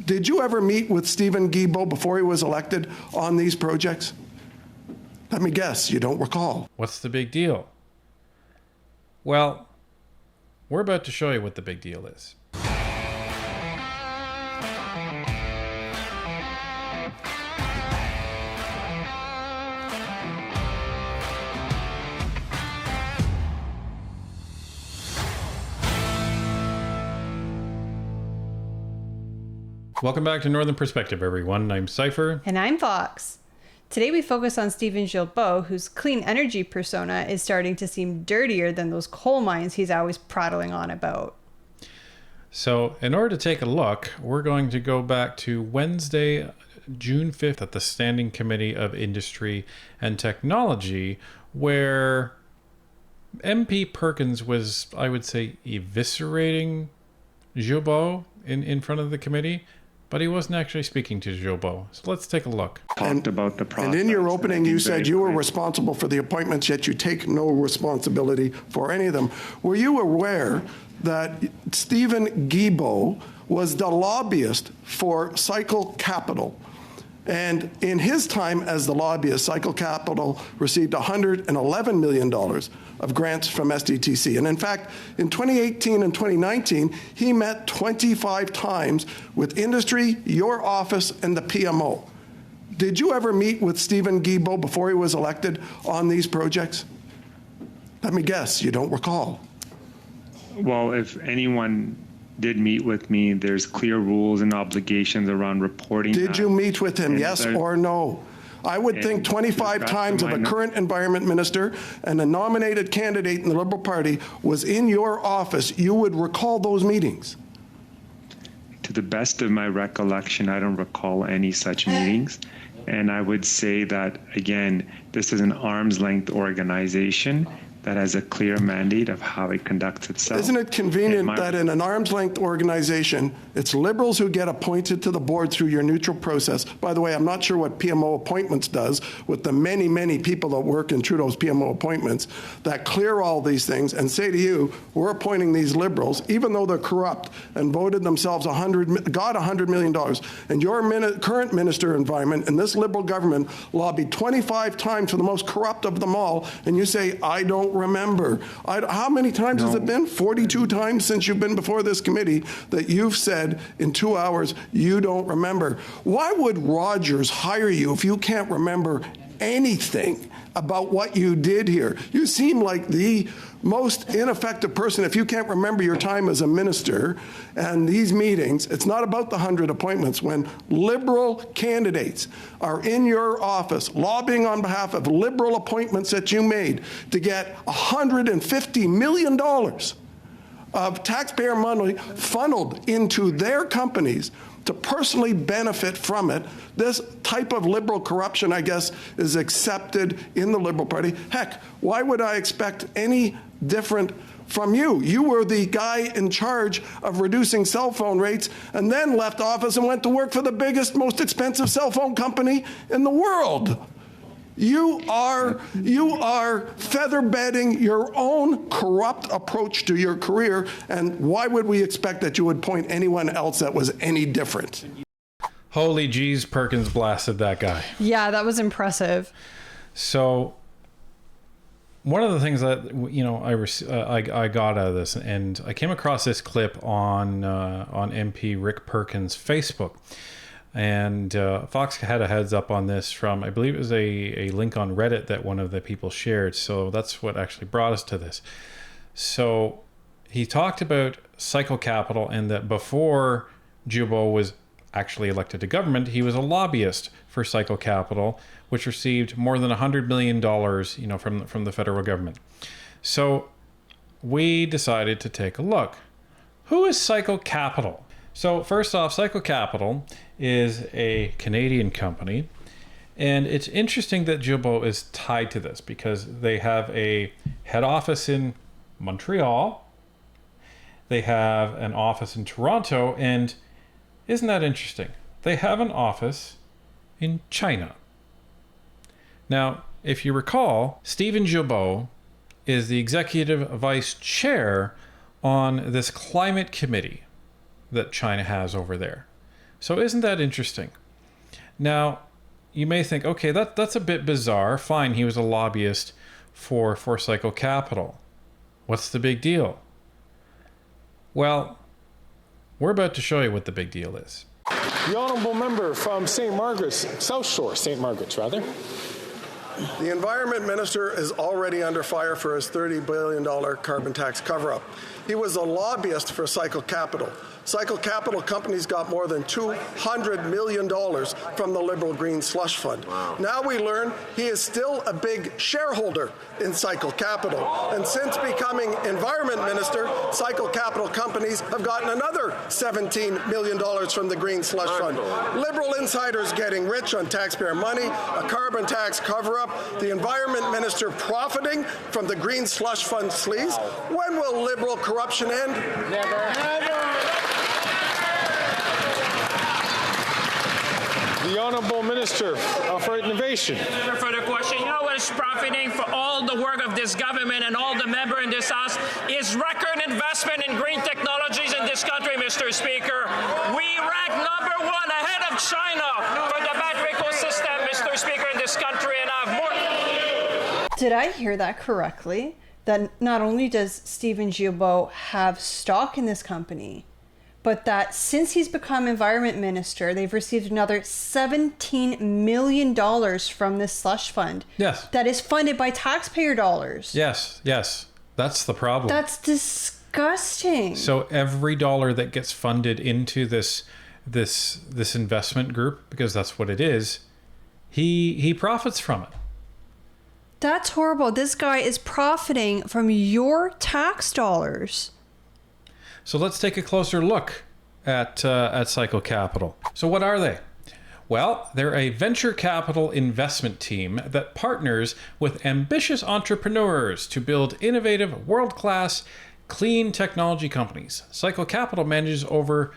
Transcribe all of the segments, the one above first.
Did you ever meet with Stephen Guilbeault before he was elected on these projects? Let me guess, you don't recall. What's the big deal? Well, we're about to show you what the big deal is. Welcome back to Northern Perspective, everyone. I'm Cypher. And I'm Fox. Today we focus on Stephen Guilbeault, whose clean energy persona is starting to seem dirtier than those coal mines he's always prattling on about. So in order to take a look, we're going to go back to Wednesday, June 5th at the Standing Committee of Industry and Technology, where MP Perkins was, I would say, eviscerating Guilbeault in front of the committee. But he wasn't actually speaking to Guilbeault. So let's take a look. And in your opening, you said you were responsible for the appointments, yet you take no responsibility for any of them. Were you aware that Stephen Guilbeault was the lobbyist for Cycle Capital? And in his time as the lobbyist, Cycle Capital received $111 million of grants from SDTC. And in fact, in 2018 and 2019, he met 25 times with industry, your office, and the PMO. Did you ever meet with Stephen Guilbeault before he was elected on these projects? Let me guess, you don't recall. Well, if anyone did meet with me, there's clear rules and obligations around reporting. Did you meet with him, yes or no? I would think 25 times of a current environment minister and a nominated candidate in the Liberal Party was in your office. You would recall those meetings. To the best of my recollection, I don't recall any such meetings. And I would say that, again, this is an arm's length organization that has a clear mandate of how it conducts itself. Isn't it convenient that in an arm's length organization, it's Liberals who get appointed to the board through your neutral process? By the way, I'm not sure what PMO appointments does with the many, many people that work in Trudeau's PMO appointments that clear all these things and say to you, we're appointing these Liberals, even though they're corrupt and voted themselves got $100 million. And your current Minister of Environment and this Liberal government lobbied 25 times for the most corrupt of them all, and you say, I don't remember. How many times has it been? 42 times since you've been before this committee that you've said in 2 hours you don't remember. Why would Rogers hire you if you can't remember anything about what you did here? You seem like the most ineffective person if you can't remember your time as a minister and these meetings. It's not about the 100 appointments. When Liberal candidates are in your office lobbying on behalf of Liberal appointments that you made to get $150 million of taxpayer money funneled into their companies to personally benefit from it, this type of Liberal corruption, I guess, is accepted in the Liberal Party. Heck, why would I expect any different from you? You were the guy in charge of reducing cell phone rates and then left office and went to work for the biggest, most expensive cell phone company in the world. You are feather bedding your own corrupt approach to your career, and why would we expect that you would point anyone else that was any different? Holy jeez, Perkins blasted that guy. Yeah, that was impressive. So one of the things that I got out of this, and I came across this clip on MP Rick Perkins' Facebook. And Fox had a heads up on this from, I believe it was a link on Reddit that one of the people shared. So that's what actually brought us to this. So he talked about Cycle Capital and that before Guilbeault was actually elected to government, he was a lobbyist for Cycle Capital, which received more than $100 million, from the federal government. So we decided to take a look. Who is Cycle Capital? So first off, Cycle Capital is a Canadian company, and it's interesting that Guilbeault is tied to this because they have a head office in Montreal, they have an office in Toronto, and isn't that interesting? They have an office in China. Now, if you recall, Stephen Guilbeault is the executive vice chair on this climate committee that China has over there, So isn't that interesting? Now, you may think, okay, that's a bit bizarre. Fine, he was a lobbyist for Cycle Capital. What's the big deal? Well, we're about to show you what the big deal is. The honourable member from St. Margaret's, South Shore, St. Margaret's rather. The Environment Minister is already under fire for his $30 billion carbon tax cover-up. He was a lobbyist for Cycle Capital. Cycle Capital companies got more than $200 million from the Liberal Green Slush Fund. Wow. Now we learn he is still a big shareholder in Cycle Capital. And since becoming Environment Minister, Cycle Capital companies have gotten another $17 million from the Green Slush Fund. Liberal insiders getting rich on taxpayer money, a carbon tax cover-up, the Environment Minister profiting from the Green Slush Fund sleaze. When will Liberal corruption end? Never. The Honourable Minister for Innovation. For the question, you know what is profiting for all the work of this government and all the members in this House is record investment in green technologies in this country, Mr. Speaker. We rank number one ahead of China for the battery ecosystem, Mr. Speaker, in this country, and I have more. Did I hear that correctly? That not only does Stephen Guilbeault have stock in this company, but that since he's become Environment Minister, they've received another $17 million from this slush fund. Yes. That is funded by taxpayer dollars. Yes. That's the problem. That's disgusting. So every dollar that gets funded into this investment group, because that's what it is, he profits from it. That's horrible. This guy is profiting from your tax dollars. So let's take a closer look at Cycle Capital. So what are they? Well, they're a venture capital investment team that partners with ambitious entrepreneurs to build innovative, world-class, clean technology companies. Cycle Capital manages over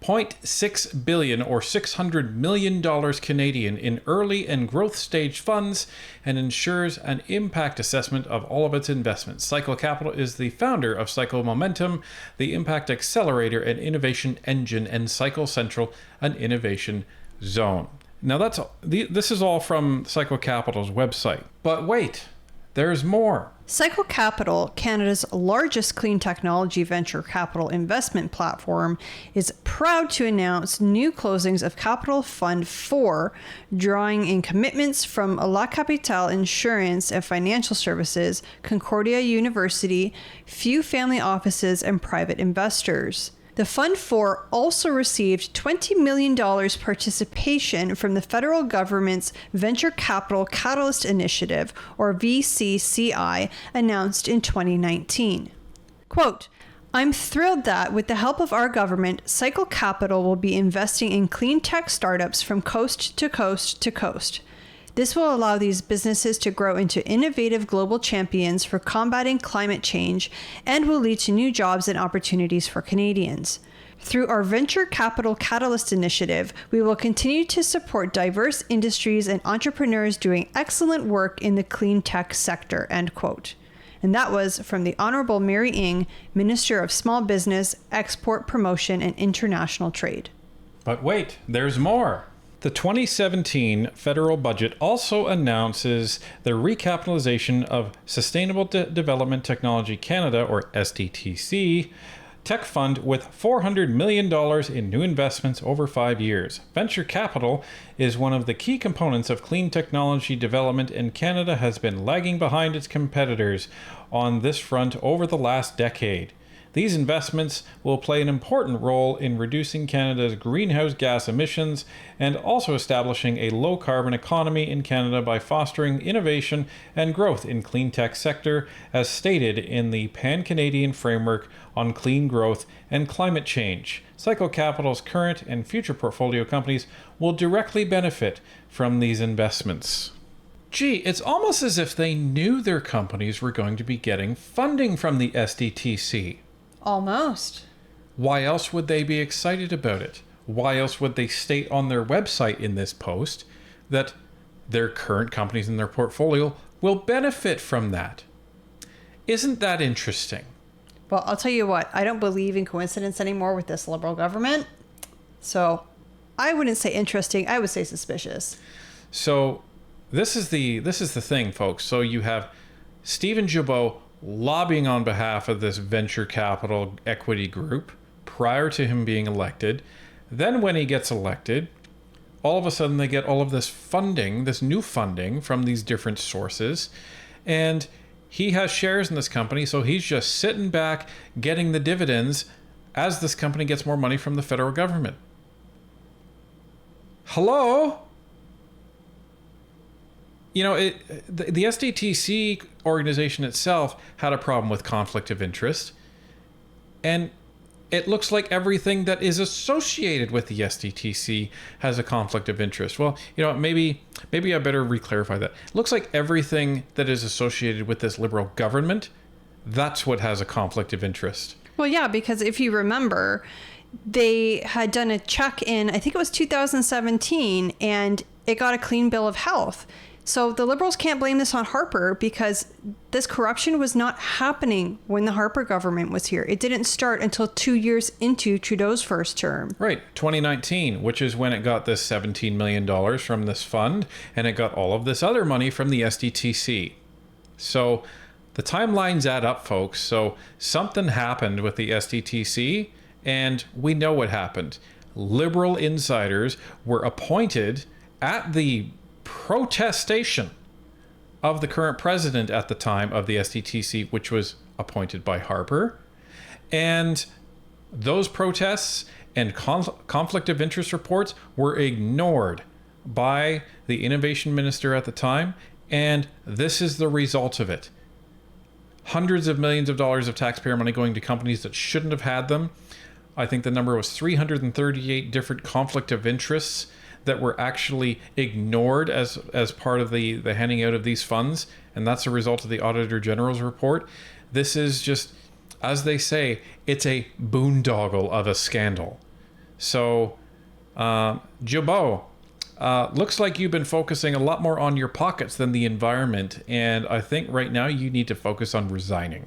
$0.6 billion or $600 million Canadian in early and growth stage funds and ensures an impact assessment of all of its investments. Cycle Capital is the founder of Cycle Momentum, the impact accelerator and innovation engine, and Cycle Central, an innovation zone. Now this is all from Cycle Capital's website. But wait, there's more. Cycle Capital, Canada's largest clean technology venture capital investment platform, is proud to announce new closings of Capital Fund 4, drawing in commitments from La Capitale Insurance and Financial Services, Concordia University, few family offices, and private investors. The Fund 4 also received $20 million participation from the federal government's Venture Capital Catalyst Initiative, or VCCI, announced in 2019. Quote, I'm thrilled that, with the help of our government, Cycle Capital will be investing in clean tech startups from coast to coast to coast. This will allow these businesses to grow into innovative global champions for combating climate change and will lead to new jobs and opportunities for Canadians. Through our Venture Capital Catalyst Initiative, we will continue to support diverse industries and entrepreneurs doing excellent work in the clean tech sector, end quote. And that was from the Honourable Mary Ng, Minister of Small Business, Export Promotion and International Trade. But wait, there's more. The 2017 federal budget also announces the recapitalization of Sustainable Development Technology Canada, or SDTC, tech fund with $400 million in new investments over 5 years. Venture capital is one of the key components of clean technology development, and Canada has been lagging behind its competitors on this front over the last decade. These investments will play an important role in reducing Canada's greenhouse gas emissions and also establishing a low-carbon economy in Canada by fostering innovation and growth in clean tech sector, as stated in the Pan-Canadian Framework on Clean Growth and Climate Change. Cycle Capital's current and future portfolio companies will directly benefit from these investments. Gee, it's almost as if they knew their companies were going to be getting funding from the SDTC. Almost. Why else would they be excited about it? Why else would they state on their website in this post that their current companies in their portfolio will benefit from that? Isn't that interesting? Well, I'll tell you what, I don't believe in coincidence anymore with this Liberal government. So I wouldn't say interesting. I would say suspicious. So this is the thing, folks. So you have Stephen Guilbeault lobbying on behalf of this venture capital equity group prior to him being elected. Then when he gets elected, all of a sudden they get all of this funding, this new funding from these different sources. And he has shares in this company, so he's just sitting back getting the dividends as this company gets more money from the federal government. Hello? You know, the SDTC organization itself had a problem with conflict of interest. And it looks like everything that is associated with the SDTC has a conflict of interest. Well, you know, maybe I better reclarify that. It looks like everything that is associated with this Liberal government, that's what has a conflict of interest. Well, yeah, because if you remember, they had done a check in, I think it was 2017, and it got a clean bill of health. So the Liberals can't blame this on Harper because this corruption was not happening when the Harper government was here. It didn't start until 2 years into Trudeau's first term. Right, 2019, which is when it got this $17 million from this fund, and it got all of this other money from the SDTC. So the timelines add up, folks. So something happened with the SDTC, and we know what happened. Liberal insiders were appointed at the protestation of the current president at the time of the SDTC, which was appointed by Harper. And those protests and conflict of interest reports were ignored by the innovation minister at the time. And this is the result of it. Hundreds of millions of dollars of taxpayer money going to companies that shouldn't have had them. I think the number was 338 different conflict of interests that were actually ignored as part of the handing out of these funds. And that's a result of the Auditor General's report. This is just, as they say, it's a boondoggle of a scandal. So, Guilbeault, looks like you've been focusing a lot more on your pockets than the environment. And I think right now you need to focus on resigning.